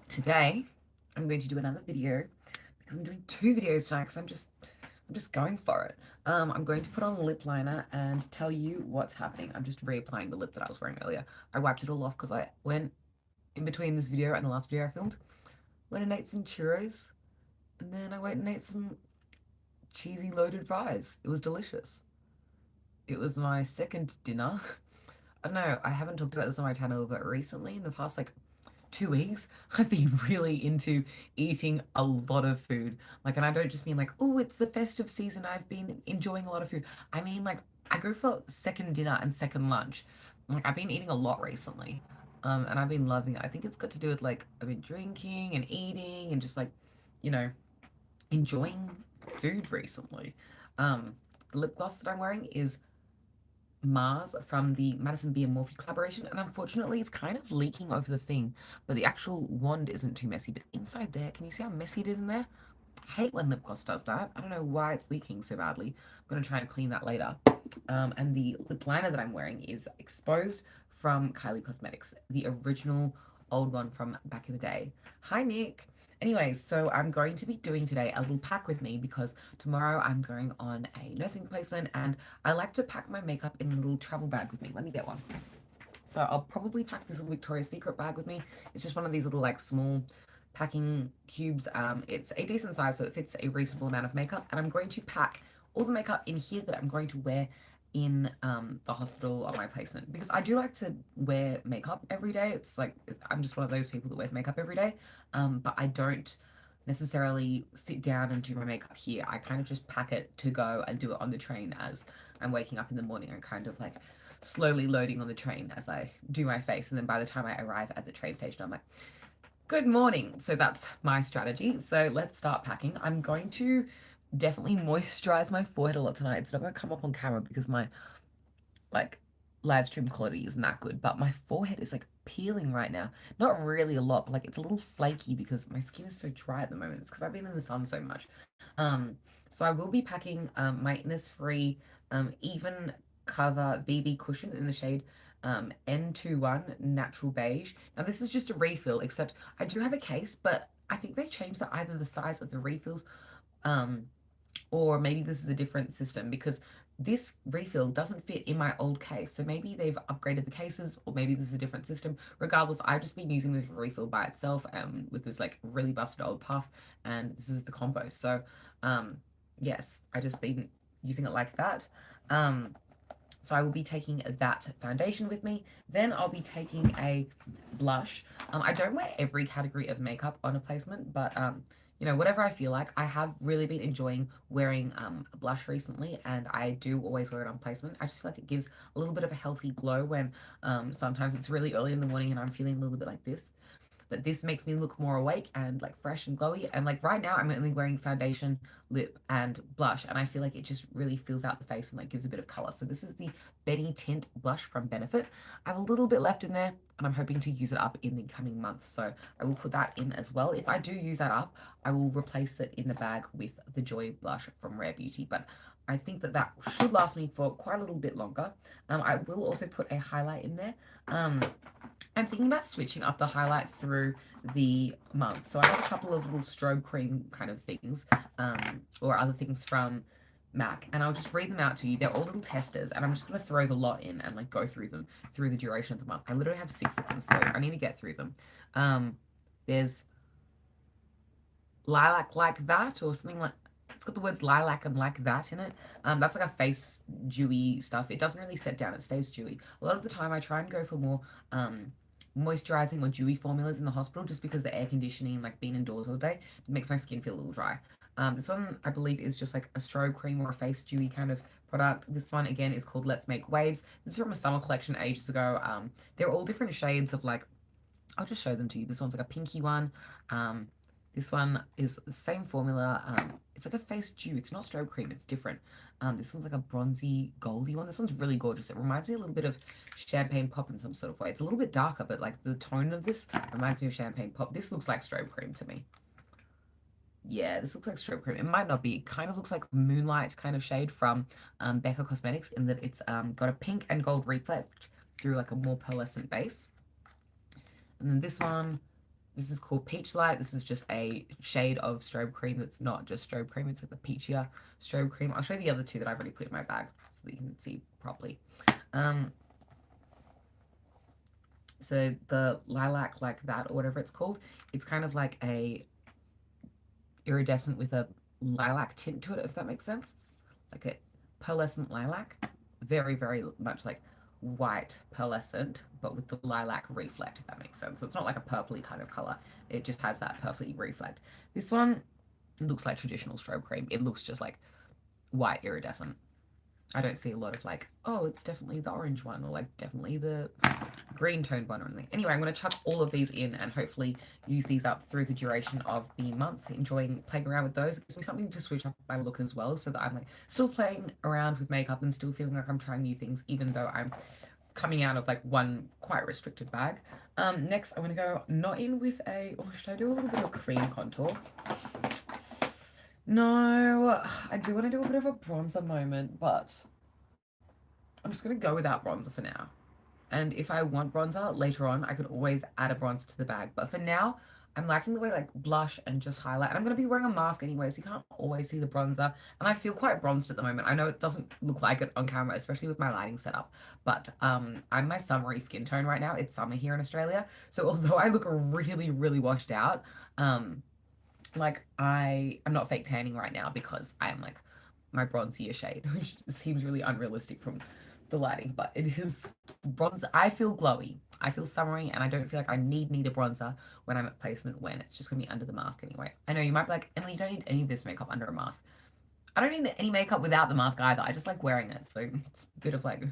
Today, I'm going to do another video because I'm doing two videos tonight because I'm just going for it. I'm going to put on lip liner and tell you what's happening. I'm just reapplying the lip that I was wearing earlier. I wiped it all off because I went in between this video and the last video I filmed. Went and ate some churros, and then I went and ate some cheesy loaded fries. It was delicious. It was my second dinner. I don't know, I haven't talked about this on my channel, but recently, in the past like 2 weeks, I've been really into eating a lot of food. Like, and I don't just mean like, oh, it's the festive season, I've been enjoying a lot of food. I mean, like, I go for second dinner and second lunch. Like, I've been eating a lot recently. And I've been loving it. I think it's got to do with like, I've been drinking and eating and just like, you know, enjoying food recently. The lip gloss that I'm wearing is Mars from the Madison Beer Morphe collaboration, and unfortunately, it's kind of leaking over the thing, but the actual wand isn't too messy. But inside there, can you see how messy it is in there? I hate when lip gloss does that. I don't know why it's leaking so badly. I'm gonna try and clean that later. And the lip liner that I'm wearing is Exposed from Kylie Cosmetics, the original old one from back in the day. Hi, Nick. Anyways, so I'm going to be doing today a little pack with me because tomorrow I'm going on a nursing placement and I like to pack my makeup in a little travel bag with me. Let me get one. So I'll probably pack this little Victoria's Secret bag with me. It's just one of these little like small packing cubes. It's a decent size, so it fits a reasonable amount of makeup. And I'm going to pack all the makeup in here that I'm going to wear in the hospital on my placement because I do like to wear makeup every day. It's like I'm just one of those people that wears makeup every day, but I don't necessarily sit down and do my makeup here. I kind of just pack it to go and do it on the train as I'm waking up in the morning and kind of like slowly loading on the train as I do my face. And then by the time I arrive at the train station, I'm like, good morning. So that's my strategy. So let's start packing. I'm going to definitely moisturize my forehead a lot tonight. It's not going to come up on camera because my like live stream quality isn't that good, but my forehead is like peeling right now. Not really a lot, but like it's a little flaky because my skin is so dry at the moment. It's because I've been in the sun so much. So I will be packing my Innisfree even cover BB cushion in the shade N21 natural beige. Now this is just a refill, except I do have a case, but I think they changed either the size of the refills um or maybe this is a different system because this refill doesn't fit in my old case. So maybe they've upgraded the cases or maybe this is a different system. Regardless, I've just been using this refill by itself with this like really busted old puff, and this is the combo. So yes, I just been using it like that. So I will be taking that foundation with me. Then I'll be taking a blush. I don't wear every category of makeup on a placement, but you know, whatever I feel like. I have really been enjoying wearing a blush recently, and I do always wear it on placement. I just feel like it gives a little bit of a healthy glow when sometimes it's really early in the morning and I'm feeling a little bit like this. But this makes me look more awake and like fresh and glowy. And like right now, I'm only wearing foundation, lip, and blush, and I feel like it just really fills out the face and like gives a bit of color. So this is the Benny Tint blush from Benefit. I have a little bit left in there, and I'm hoping to use it up in the coming months. So I will put that in as well. If I do use that up, I will replace it in the bag with the Joy blush from Rare Beauty. But I think that that should last me for quite a little bit longer. I will also put a highlight in there. I'm thinking about switching up the highlight through the month. So I have a couple of little strobe cream kind of things, or other things from MAC, and I'll just read them out to you. They're all little testers, and I'm just going to throw the lot in and like go through them through the duration of the month. I literally have 6 of them, so I need to get through them. There's lilac like that, or something like, it's got the words lilac and like that in it. That's like a face dewy stuff. It doesn't really set down, it stays dewy. A lot of the time I try and go for more moisturizing or dewy formulas in the hospital just because the air conditioning and like being indoors all day makes my skin feel a little dry. This one I believe is just like a strobe cream or a face dewy kind of product. This one again is called Let's Make Waves. This is from a summer collection ages ago. They're all different shades of like, I'll just show them to you. This one's like a pinky one. This one is the same formula. It's like a face dew. It's not strobe cream. It's different. This one's like a bronzy, goldy one. This one's really gorgeous. It reminds me a little bit of Champagne Pop in some sort of way. It's a little bit darker, but like the tone of this reminds me of Champagne Pop. This looks like strobe cream to me. Yeah, this looks like strobe cream. It might not be. It kind of looks like Moonlight kind of shade from Becca Cosmetics in that it's got a pink and gold reflect through like a more pearlescent base. And then this one, This is called Peach Light. This is just a shade of strobe cream that's not just strobe cream. It's like the peachier strobe cream. I'll show you the other two that I've already put in my bag so that you can see properly. So the lilac like that or whatever it's called, it's kind of like a iridescent with a lilac tint to it, if that makes sense. Like a pearlescent lilac. Very, very much like white pearlescent, but with the lilac reflect, if that makes sense. So it's not like a purpley kind of color. It just has that purpley reflect. This one looks like traditional strobe cream. It looks just like white iridescent. I don't see a lot of like, oh, it's definitely the orange one or like definitely the green toned one or anything. Anyway, I'm going to chuck all of these in and hopefully use these up through the duration of the month, enjoying playing around with those. It gives me something to switch up my look as well, so that I'm like still playing around with makeup and still feeling like I'm trying new things, even though I'm coming out of like one quite restricted bag. Next, I'm going to go not in with a, or should I do a little bit of cream contour? No, I do want to do a bit of a bronzer moment, but I'm just going to go without bronzer for now. And if I want bronzer later on, I could always add a bronzer to the bag. But for now, I'm liking the way like blush and just highlight. And I'm going to be wearing a mask anyway, so you can't always see the bronzer. And I feel quite bronzed at the moment. I know it doesn't look like it on camera, especially with my lighting setup. But I'm my summery skin tone right now. It's summer here in Australia. So although I look really, really washed out, like I'm not fake tanning right now because I am like my bronzier shade, which seems really unrealistic from the lighting, but it is bronzer. I feel glowy. I feel summery, and I don't feel like I need a bronzer when I'm at placement, when it's just gonna be under the mask anyway. I know you might be like, Emily, you don't need any of this makeup under a mask. I don't need any makeup without the mask either. I just like wearing it. So it's a bit of like,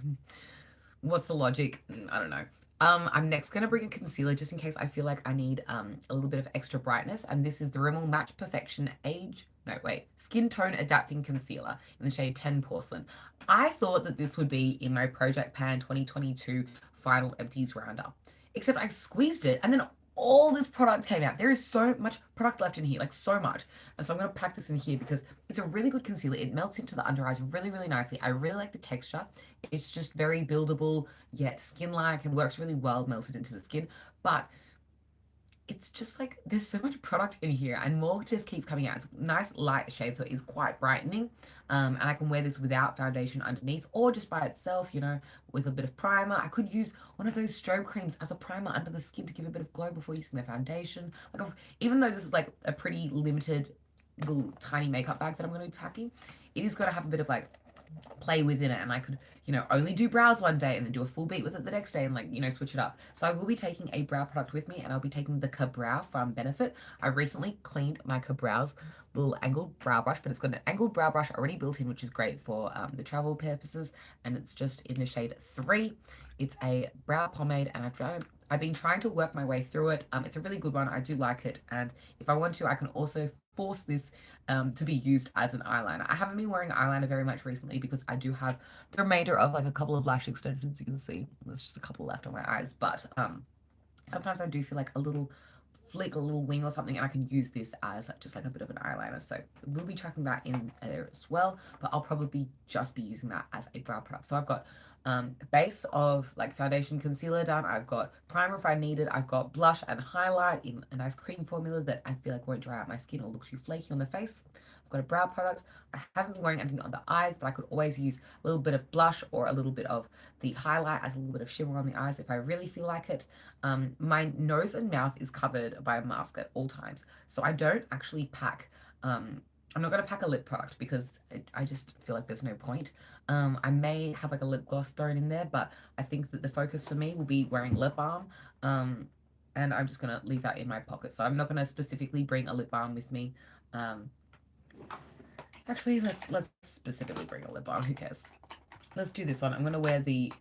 what's the logic? I don't know. I'm next gonna bring a concealer just in case I feel like I need a little bit of extra brightness, and this is the Rimmel Match Perfection Skin Tone Adapting Concealer in the shade 10 Porcelain. I thought that this would be in my Project Pan 2022 Final Empties Roundup, except I squeezed it and then all this product came out. There is so much product left in here, like so much. And so I'm going to pack this in here because it's a really good concealer. It melts into the under eyes really nicely. I really like the texture. It's just very buildable, yet skin-like, and works really well melted into the skin. But it's just like there's so much product in here and more just keeps coming out. It's a nice light shade, so it is quite brightening. And I can wear this without foundation underneath or just by itself, you know, with a bit of primer. I could use one of those strobe creams as a primer under the skin to give a bit of glow before using the foundation. Like, even though this is like a pretty limited little tiny makeup bag that I'm going to be packing, it is going to have a bit of like play within it, and I could, you know, only do brows one day and then do a full beat with it the next day and like, you know, switch it up. So I will be taking a brow product with me, and I'll be taking the Ka-Brow from Benefit. I recently cleaned my Ka-Brow's little angled brow brush, but it's got an angled brow brush already built in, which is great for the travel purposes, and it's just in the shade 3. It's a brow pomade, and I've been trying to work my way through it. It's a really good one. I do like it, and if I want to, I can also force this to be used as an eyeliner. I haven't been wearing eyeliner very much recently because I do have the remainder of like a couple of lash extensions. You can see there's just a couple left on my eyes, but sometimes I do feel like a little flick, a little wing or something, and I can use this as just like a bit of an eyeliner. So we'll be tracking that in there as well, but I'll probably just be using that as a brow product. So I've got a base of like foundation concealer done. I've got primer if I need it. I've got blush and highlight in a nice cream formula that I feel like won't dry out my skin or look too flaky on the face. I've got a brow product. I haven't been wearing anything on the eyes, but I could always use a little bit of blush or a little bit of the highlight as a little bit of shimmer on the eyes if I really feel like it. My nose and mouth is covered by a mask at all times, so I don't actually pack I'm not going to pack a lip product because I just feel like there's no point. I may have like a lip gloss thrown in there, but I think that the focus for me will be wearing lip balm. And I'm just going to leave that in my pocket. So I'm not going to specifically bring a lip balm with me. Actually, let's specifically bring a lip balm. Who cares? Let's do this one. I'm going to wear the...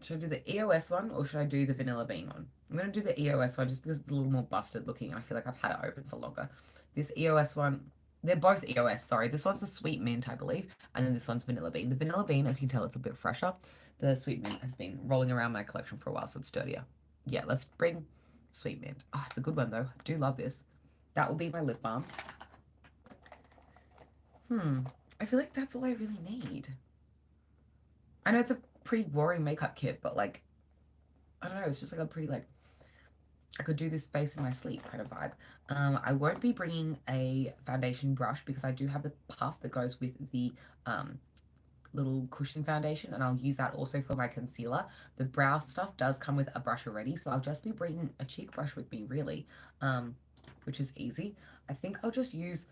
Should I do the EOS one or should I do the Vanilla Bean one? I'm going to do the EOS one just because it's a little more busted looking and I feel like I've had it open for longer. This EOS one, they're both EOS, sorry. This one's a Sweet Mint, I believe, and then this one's Vanilla Bean. The Vanilla Bean, as you can tell, it's a bit fresher. The Sweet Mint has been rolling around my collection for a while, so it's sturdier. Yeah, let's bring Sweet Mint. Oh, it's a good one, though. I do love this. That will be my lip balm. I feel like that's all I really need. I know it's a pretty boring makeup kit, but, like, I don't know, it's just, like, a pretty, like, I could do this face in my sleep kind of vibe. I won't be bringing a foundation brush because I do have the puff that goes with the little cushion foundation, and I'll use that also for my concealer. The brow stuff does come with a brush already, so I'll just be bringing a cheek brush with me really, which is easy. I think I'll just use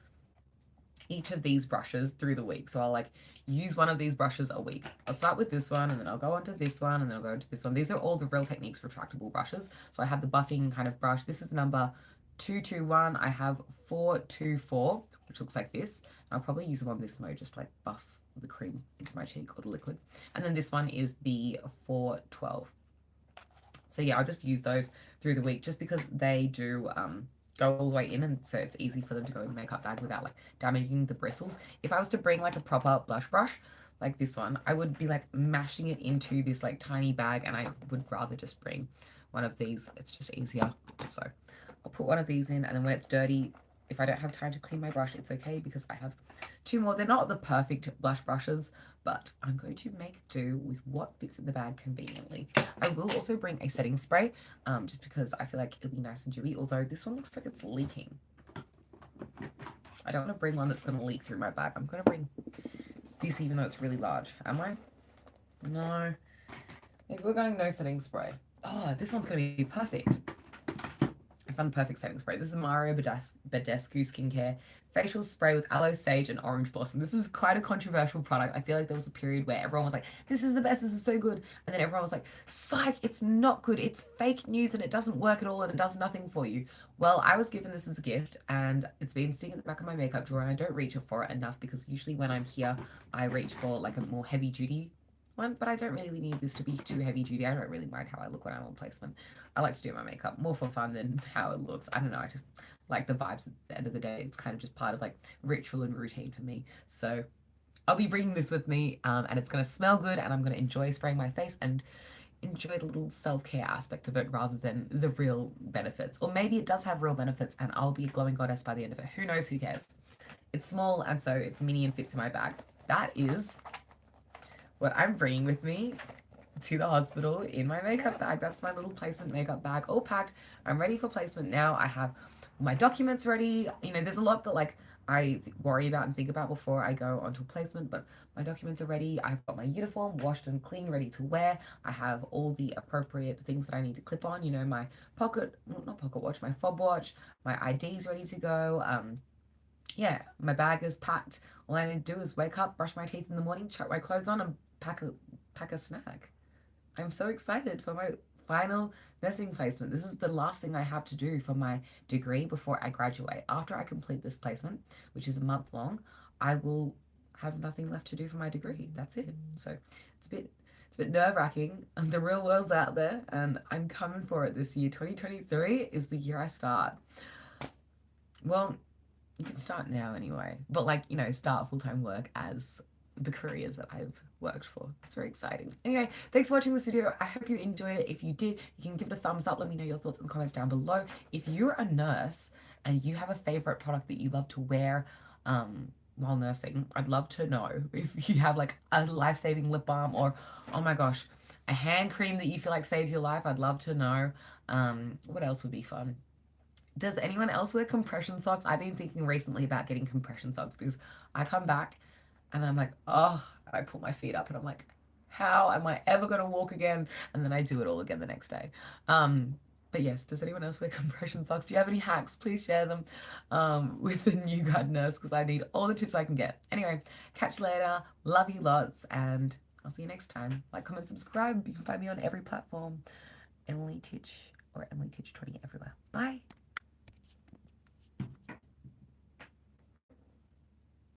each of these brushes through the week. So I'll like use one of these brushes a week. I'll start with this one and then I'll go on to this one and then I'll go into this one. These are all the Real Techniques retractable brushes. So I have the buffing kind of brush. This is number 221. I have 424, which looks like this. And I'll probably use them on this mode just to like buff the cream into my cheek or the liquid. And then this one is the 412. So yeah, I'll just use those through the week just because they do go all the way in, and so it's easy for them to go in the makeup bag without like damaging the bristles. If I was to bring like a proper blush brush like this one, I would be like mashing it into this like tiny bag, and I would rather just bring one of these. It's just easier. So I'll put one of these in, and then when it's dirty, if I don't have time to clean my brush, it's okay because I have two more. They're not the perfect blush brushes, but I'm going to make do with what fits in the bag conveniently. I will also bring a setting spray, just because I feel like it'll be nice and dewy, although this one looks like it's leaking. I don't want to bring one that's going to leak through my bag. I'm going to bring this even though it's really large. Am I? No. Maybe we're going no setting spray. Oh, this one's going to be perfect. I found the perfect setting spray. This is Mario Badescu Skincare facial spray with aloe, sage, and orange blossom. This is quite a controversial product. I feel like there was a period where everyone was like, this is the best, this is so good. And then everyone was like, psych, it's not good. It's fake news and it doesn't work at all and it does nothing for you. Well, I was given this as a gift and it's been sitting at the back of my makeup drawer and I don't reach for it enough because usually when I'm here, I reach for like a more heavy duty one, but I don't really need this to be too heavy duty. I don't really mind how I look when I'm on placement. I like to do my makeup more for fun than how it looks. I don't know, I just like the vibes at the end of the day. It's kind of just part of like ritual and routine for me. So I'll be bringing this with me, and it's going to smell good and I'm going to enjoy spraying my face and enjoy the little self-care aspect of it rather than the real benefits. Or maybe it does have real benefits and I'll be a glowing goddess by the end of it. Who knows, who cares? It's small and so it's mini and fits in my bag. That is what I'm bringing with me to the hospital in my makeup bag. That's my little placement makeup bag, all packed. I'm ready for placement now. I have my documents ready. You know, there's a lot that like I worry about and think about before I go onto a placement, but my documents are ready. I've got my uniform washed and clean, ready to wear. I have all the appropriate things that I need to clip on, you know, my not pocket watch, my fob watch, my ID's ready to go. Yeah, my bag is packed. All I need to do is wake up, brush my teeth in the morning, chuck my clothes on, and pack a snack. I'm so excited for my final nursing placement. This is the last thing I have to do for my degree before I graduate. After I complete this placement, which is a month long, I will have nothing left to do for my degree. That's it. So it's a bit nerve-wracking. The real world's out there and I'm coming for it this year. 2023 is the year I start. Well, you can start now anyway, but like, you know, start full-time work as the careers that I've worked for. It's very exciting. Anyway, thanks for watching this video. I hope you enjoyed it. If you did, you can give it a thumbs up. Let me know your thoughts in the comments down below. If you're a nurse and you have a favorite product that you love to wear while nursing, I'd love to know. If you have like a life-saving lip balm or, oh my gosh, a hand cream that you feel like saves your life, I'd love to know. What else would be fun? Does anyone else wear compression socks? I've been thinking recently about getting compression socks because I come back and I'm like, oh, and I pull my feet up and I'm like, how am I ever going to walk again? And then I do it all again the next day. But yes, does anyone else wear compression socks? Do you have any hacks? Please share them with the new grad nurse because I need all the tips I can get. Anyway, catch you later. Love you lots and I'll see you next time. Like, comment, subscribe. You can find me on every platform. Emily Titch or Emily Titch 20 everywhere. Bye.